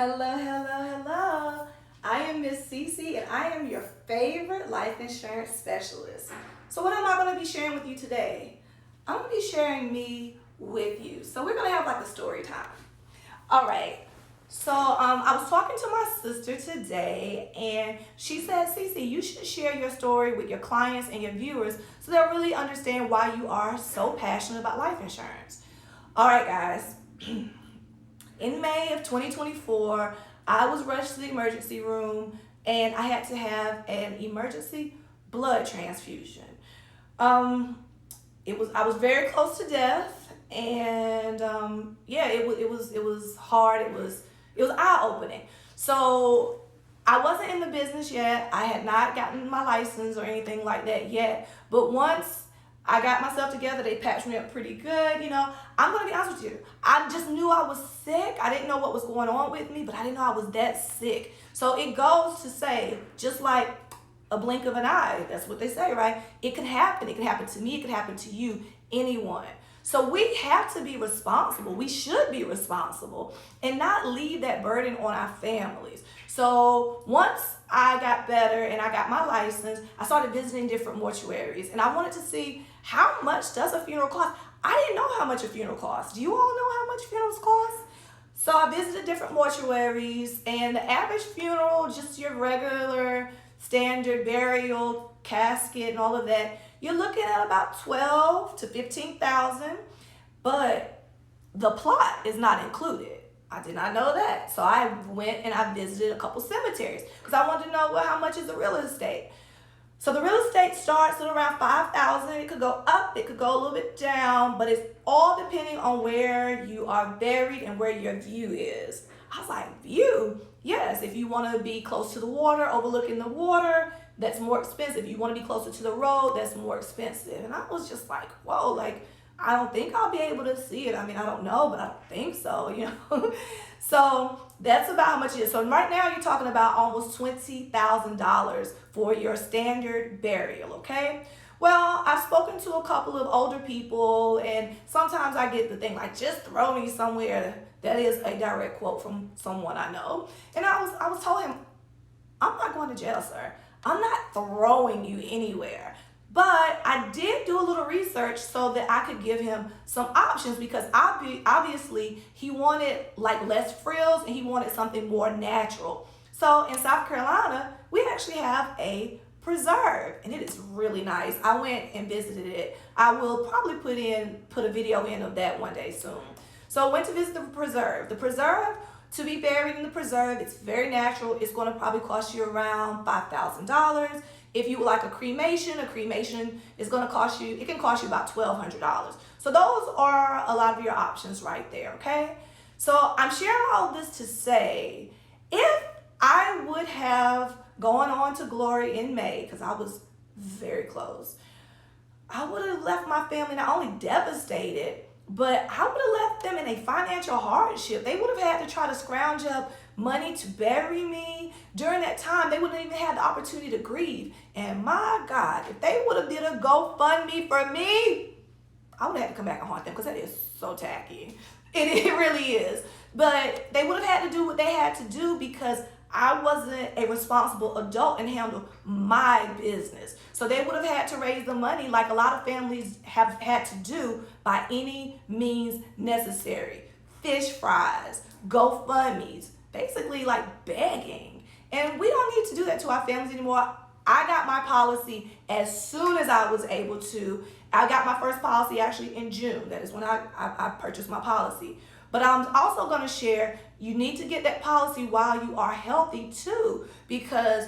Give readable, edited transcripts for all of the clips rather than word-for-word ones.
Hello, hello, hello. I am Miss CeeCee and I am your favorite life insurance specialist. So what am I going to be sharing with you today? I'm going to be sharing me with you. So we're going to have like a story time. All right. So I was talking to my sister today and she said, CeeCee, you should share your story with your clients and your viewers so they'll really understand why you are so passionate about life insurance. All right, guys. In May of 2024, I was rushed to the emergency room and I had to have an emergency blood transfusion. Um, I was very close to death, and yeah, it was hard. It was eye opening. So I wasn't in the business yet. I had not gotten my license or anything like that yet. But once I got myself together, they patched me up pretty good. I'm gonna be honest with you. I just knew I was sick. I didn't know what was going on with me, but I didn't know I was that sick. So it goes to say, just like a blink of an eye, that's what they say, right? It can happen. It can happen to me. It can happen to you, anyone. So we have to be responsible. We should be responsible and not leave that burden on our families. So once I got better and I got my license, I started visiting different mortuaries and I wanted to see how much does a funeral cost. I didn't know how much a funeral costs. Do you all know how much funerals cost? So I visited different mortuaries and the average funeral, just your regular standard burial, casket and all of that, you're looking at about 12 to 15,000, but the plot is not included. I did not know that. So I went and I visited a couple cemeteries because I wanted to know, well, how much is the real estate? So the real estate starts at around 5,000. It could go up, it could go a little bit down, but it's all depending on where you are buried and where your view is. I was like, view? Yes, if you want to be close to the water, overlooking the water, that's more expensive. If you want to be closer to the road, that's more expensive. And I was just like, whoa, like, I don't think I'll be able to see it. I mean, I don't know, but I don't think so. So that's about how much it is. So right now you're talking about almost $20,000 for your standard burial, okay? Well, I've spoken to a couple of older people, and sometimes I get the thing like, just throw me somewhere. That is a direct quote from someone I know. And I was told him, I'm not going to jail, sir. I'm not throwing you anywhere. But I did do a little research so that I could give him some options because obviously he wanted like less frills and he wanted something more natural. So in South Carolina, we actually have a preserve and it is really nice. I went and visited it. I will probably put a video in of that one day soon. So I went to visit the preserve. The preserve, to be buried in the preserve, it's very natural. It's going to probably cost you around $5,000. If you would like a cremation is going to cost you, it can cost you about $1,200. So those are a lot of your options right there, okay? So I'm sharing all this to say, if I would have gone on to glory in May, because I was very close, I would have left my family not only devastated, but I would have left them in a financial hardship. They would have had to try to scrounge up money to bury me. During that time, they wouldn't even have the opportunity to grieve. And my God, if they would have did a GoFundMe for me, I would have had to come back and haunt them because that is so tacky. It really is. But they would have had to do what they had to do because I wasn't a responsible adult and handle my business. So they would have had to raise the money like a lot of families have had to do by any means necessary. Fish fries, GoFundMes, basically like begging. And we don't need to do that to our families anymore. I got my policy as soon as I was able to. I got my first policy actually in June. That is when I purchased my policy. But I'm also going to share, you need to get that policy while you are healthy too, because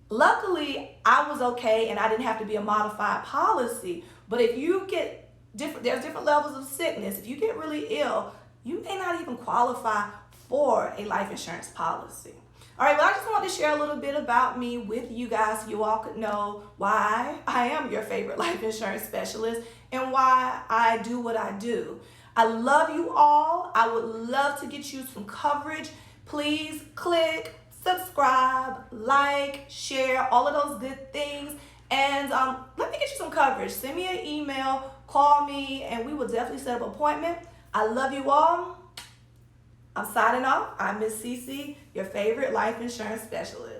luckily I was okay and I didn't have to be a modified policy. But if you get there's different levels of sickness. If you get really ill, you may not even qualify for a life insurance policy. All right, well, I just wanted to share a little bit about me with you guys so you all could know why I am your favorite life insurance specialist and why I do what I do. I love you all. I would love to get you some coverage. Please click, subscribe, like, share, all of those good things. And let me get you some coverage. Send me an email, call me, and we will definitely set up an appointment. I love you all. I'm signing off. I'm Miss CeeCee, your favorite life insurance specialist.